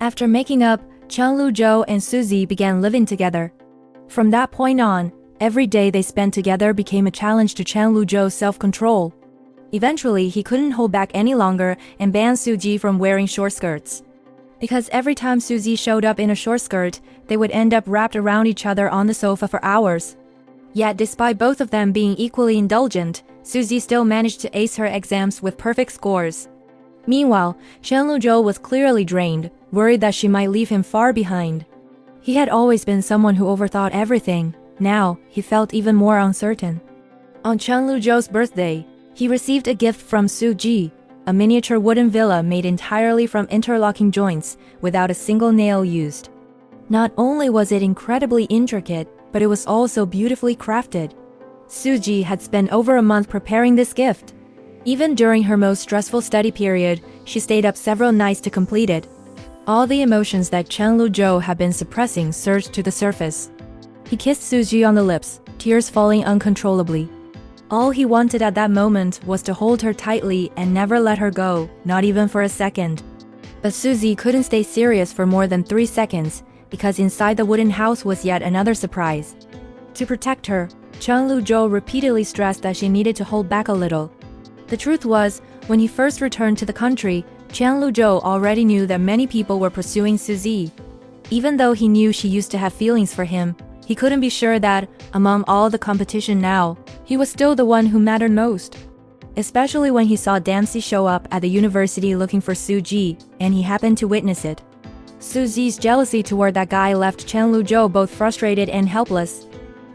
After making up, Chen, Zhou, and Suzy began living together. From that point on, every day they spent together became a challenge to Chen Zhou's self-control. Eventually, he couldn't hold back any longer and banned Suzy from wearing short skirts. Because every time Suzy showed up in a short skirt, they would end up wrapped around each other on the sofa for hours. Yet despite both of them being equally indulgent, Suzy still managed to ace her exams with perfect scores. Meanwhile, Chen Zhou was clearly drained, worried that she might leave him far behind. He had always been someone who overthought everything. Now, he felt even more uncertain. On Chen Zhou's birthday, he received a gift from Suzy, a miniature wooden villa made entirely from interlocking joints, without a single nail used. Not only was it incredibly intricate, but it was also beautifully crafted. Suzy had spent over a month preparing this gift. Even during her most stressful study period, she stayed up several nights to complete it. All the emotions that Chen Zhou had been suppressing surged to the surface. He kissed Suzy on the lips, tears falling uncontrollably. All he wanted at that moment was to hold her tightly and never let her go, not even for a second. But Suzy couldn't stay serious for more than 3 seconds, because inside the wooden house was yet another surprise. To protect her, Chen Zhou repeatedly stressed that she needed to hold back a little. The truth was, when he first returned to the country, Chen Zhou already knew that many people were pursuing Suzy. Even though he knew she used to have feelings for him, he couldn't be sure that, among all the competition now, he was still the one who mattered most. Especially when he saw Dancy show up at the university looking for Suzy, and he happened to witness it. Suzy's jealousy toward that guy left Chen Zhou both frustrated and helpless.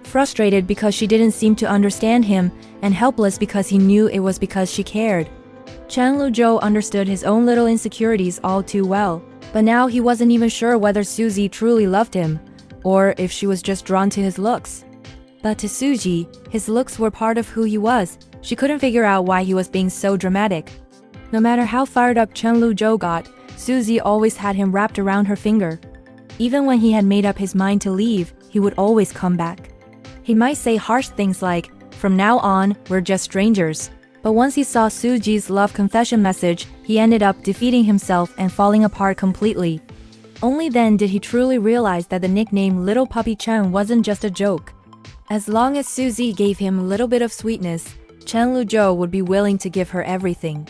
Frustrated because she didn't seem to understand him, and helpless because he knew it was because she cared. Chen Zhou understood his own little insecurities all too well, but now he wasn't even sure whether Suzy truly loved him, or if she was just drawn to his looks. But to Suzy, his looks were part of who he was. She couldn't figure out why he was being so dramatic. No matter how fired up Chen Zhou got, Suzy always had him wrapped around her finger. Even when he had made up his mind to leave, he would always come back. He might say harsh things like, "From now on, we're just strangers." But once he saw Suzy's love confession message, he ended up defeating himself and falling apart completely. Only then did he truly realize that the nickname Little Puppy Chen wasn't just a joke. As long as Suzy gave him a little bit of sweetness, Chen Zhou would be willing to give her everything.